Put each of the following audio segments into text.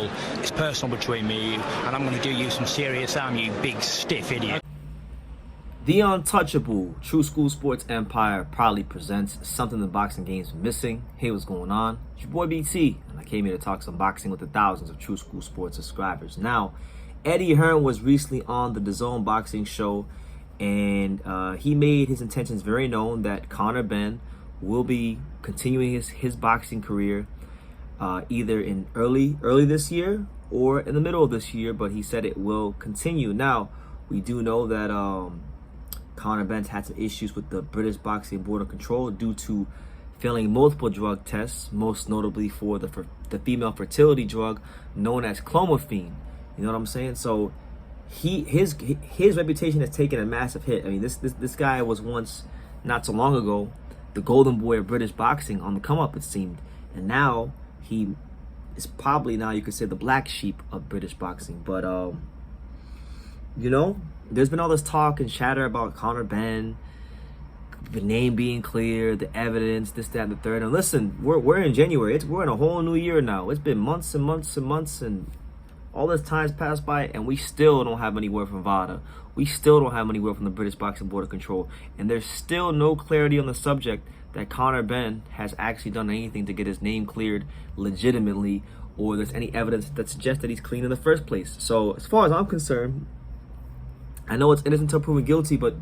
football. It's personal between me and you, and I'm going to do you some serious harm, you big stiff idiot. The Untouchable True School Sports Empire proudly presents something the boxing game's missing. Hey, what's going on? It's your boy BT, and I came here to talk some boxing with the thousands of True School Sports subscribers. Now, Eddie Hearn was recently on the DAZN boxing show, and he made his intentions very known that Conor Benn will be continuing his boxing career either in early this year or in the middle of this year, but he said it will continue. Now, we do know that Conor Benn had some issues with the British Boxing Board of Control due to failing multiple drug tests, most notably for the female fertility drug known as clomiphene. You know what I'm saying? So his reputation has taken a massive hit. I mean, this guy was once, not so long ago, the golden boy of British boxing, on the come up, it seemed, and now he is probably, now you could say, the black sheep of British boxing. But you know, there's been all this talk and chatter about Conor Benn, the name being clear, the evidence, this, that, and the third. And listen, we're in January. We're in a whole new year now. It's been months and months and months, and all this time's passed by, and we still don't have any word from VADA. We still don't have any word from the British Boxing Board of Control. And there's still no clarity on the subject that Conor Benn has actually done anything to get his name cleared legitimately, or there's any evidence that suggests that he's clean in the first place. So as far as I'm concerned, I know it's innocent until proven guilty, but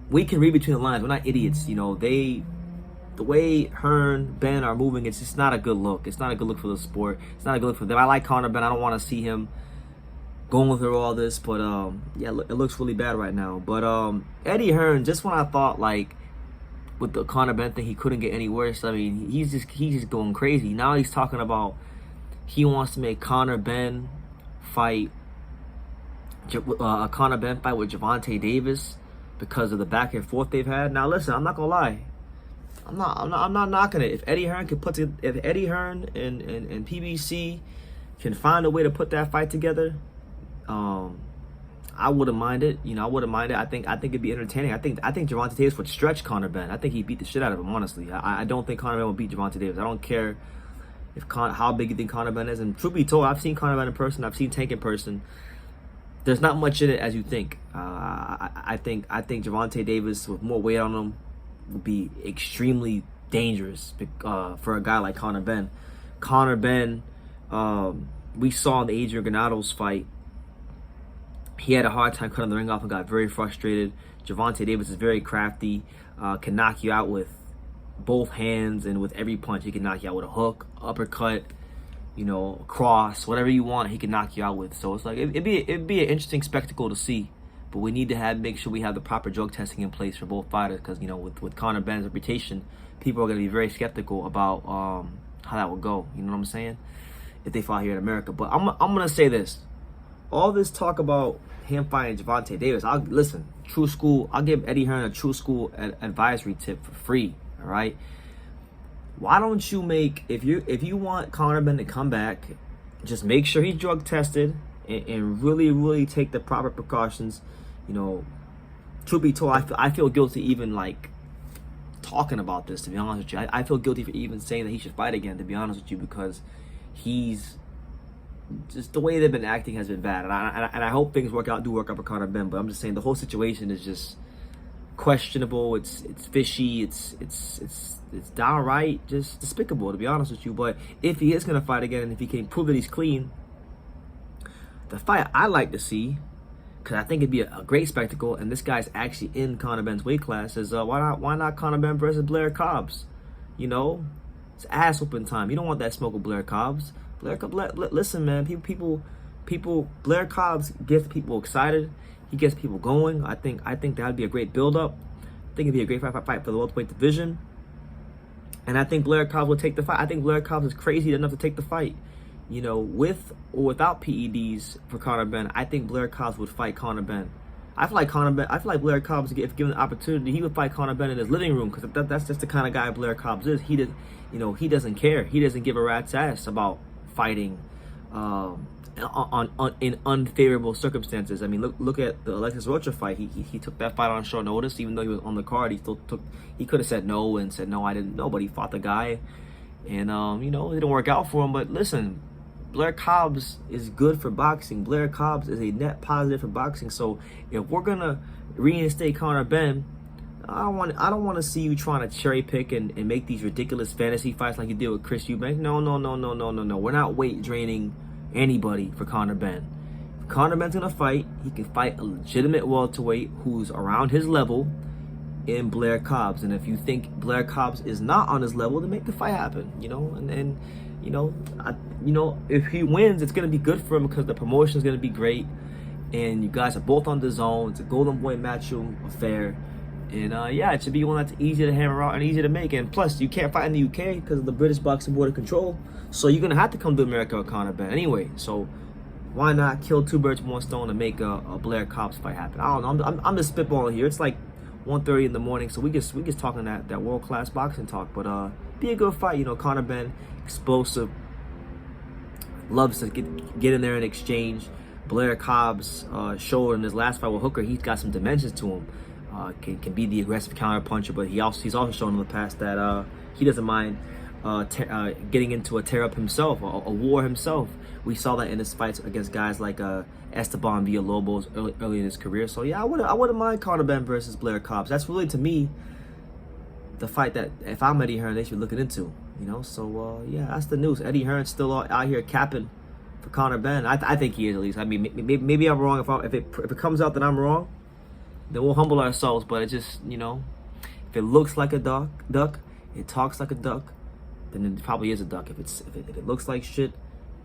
we can read between the lines. We're not idiots. You know, the way Hearn, Benn are moving, it's just not a good look. It's not a good look for the sport. It's not a good look for them. I like Conor Benn. I don't want to see him going through all this, but yeah, it looks really bad right now. But Eddie Hearn, just when I thought, like, with the Conor Benn thing, he couldn't get any worse. I mean, he's just going crazy. Now he's talking about he wants to make Conor Benn fight with Gervonta Davis because of the back and forth they've had. Now listen, I'm not gonna lie, I'm not knocking it. If Eddie Hearn and PBC can find a way to put that fight together, I wouldn't mind it. You know, I wouldn't mind it. I think it'd be entertaining. I think Gervonta Davis would stretch Conor Benn. I think he'd beat the shit out of him, honestly. I don't think Conor Benn would beat Gervonta Davis. I don't care how big you think Conor Benn is. And truth be told, I've seen Conor Benn in person. I've seen Tank in person. There's not much in it as you think. I think Gervonta Davis with more weight on him would be extremely dangerous for a guy like Conor Benn. Conor Benn, we saw in the Adrian Granados fight, he had a hard time cutting the ring off and got very frustrated. Gervonta Davis is very crafty, can knock you out with both hands, and with every punch he can knock you out with a hook, uppercut, you know, cross, whatever you want, he can knock you out with. So it's like it'd be an interesting spectacle to see, but we need to make sure we have the proper drug testing in place for both fighters, because you know, with Conor Benn's reputation, people are going to be very skeptical about how that would go. You know what I'm saying? If they fought here in America. But I'm gonna say this: all this talk about him fighting Gervonta Davis, listen, True School. I'll give Eddie Hearn a True School advisory tip for free. All right. Why don't you if you want Conor Benn to come back, just make sure he's drug tested and really take the proper precautions. You know, truth be told, I feel guilty even like talking about this, to be honest with you. I feel guilty for even saying that he should fight again, to be honest with you, because he's just, the way they've been acting has been bad, and I hope things work out for Conor Benn. But I'm just saying the whole situation is just questionable. It's fishy. It's downright just despicable, to be honest with you. But if he is going to fight again, and if he can prove that he's clean, the fight I like to see, because I think it'd be a great spectacle, and this guy's actually in Conor Benn's weight class, is why not Conor Benn versus Blair Cobbs? You know, it's ass whooping time. You don't want that smoke with Blair Cobbs. Listen, man, people. Blair Cobbs gets people excited. He gets people going. I think that'd be a great build-up. I think it'd be a great fight for the welterweight division. And I think Blair Cobbs will take the fight. I think Blair Cobbs is crazy enough to take the fight. You know, with or without PEDs for Conor Benn, I think Blair Cobbs would fight Conor Benn. I feel like Blair Cobbs, if given the opportunity, he would fight Conor Benn in his living room, because that's just the kind of guy Blair Cobbs is. He doesn't care. He doesn't give a rat's ass about fighting in unfavorable circumstances. I mean, look at the Alexis Rocha fight. He took that fight on short notice, even though he was on the card. He could have said no I didn't know, but he fought the guy, and it didn't work out for him. But listen, Blair Cobbs is good for boxing. Blair Cobbs is a net positive for boxing. So if we're gonna reinstate Conor Benn, I don't want to see you trying to cherry pick and make these ridiculous fantasy fights like you did with Chris Eubank. No. We're not weight draining anybody for Conor Benn. If Conor Benn's gonna fight, he can fight a legitimate welterweight who's around his level in Blair Cobbs. And if you think Blair Cobbs is not on his level, then make the fight happen. And if he wins, it's gonna be good for him because the promotion is gonna be great, and you guys are both on the zone. It's a Golden Boy matchroom affair. And it should be one that's easy to hammer out and easy to make. And plus, you can't fight in the UK because of the British Boxing Board of Control. So you're gonna have to come to America with Conor Benn anyway. So why not kill two birds with one stone and make a Blair Cobbs fight happen? I don't know. I'm just spitballing here. It's like 1:30 in the morning, so we just talking that world class boxing talk. But be a good fight. Conor Benn, explosive, loves to get in there and exchange. Blair Cobbs showed in his last fight with Hooker, he's got some dimensions to him. Can be the aggressive counter puncher, but he's also shown in the past that he doesn't mind getting into a tear up himself, a war himself. We saw that in his fights against guys like Esteban Villalobos early in his career. So yeah, I wouldn't mind Conor Benn versus Blair Cobbs. That's really, to me, the fight that if I'm Eddie Hearn, they should be looking into. So yeah, that's the news. Eddie Hearn's still out here capping for Conor Benn. I think he is, at least. I mean, maybe I'm wrong. If it comes out that I'm wrong, then we'll humble ourselves. But it just, if it looks like a duck, it talks like a duck, then it probably is a duck. If it looks like shit,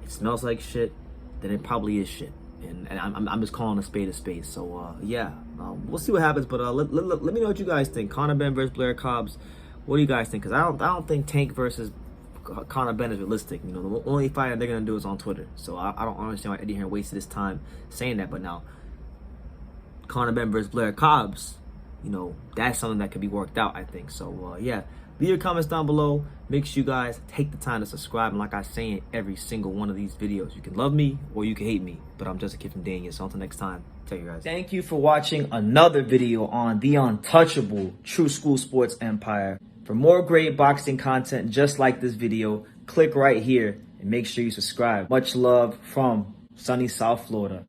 it smells like shit, then it probably is shit. And I'm just calling a spade a spade. So yeah, we'll see what happens. But let me know what you guys think. Conor Benn versus Blair Cobbs. What do you guys think? Because I don't think Tank versus Conor Benn is realistic. The only fight they're gonna do is on Twitter. So I don't understand why Eddie Hearn wasted his time saying that. But now, Conor Benn versus Blair Cobbs, that's something that could be worked out, I think. So yeah, leave your comments down below. Make sure you guys take the time to subscribe. And like I say in every single one of these videos, you can love me or you can hate me, but I'm just a kid from Daniel. So until next time, take care, guys. Thank you for watching another video on the untouchable True School Sports Empire. For more great boxing content just like this video, click right here and make sure you subscribe. Much love from sunny South Florida.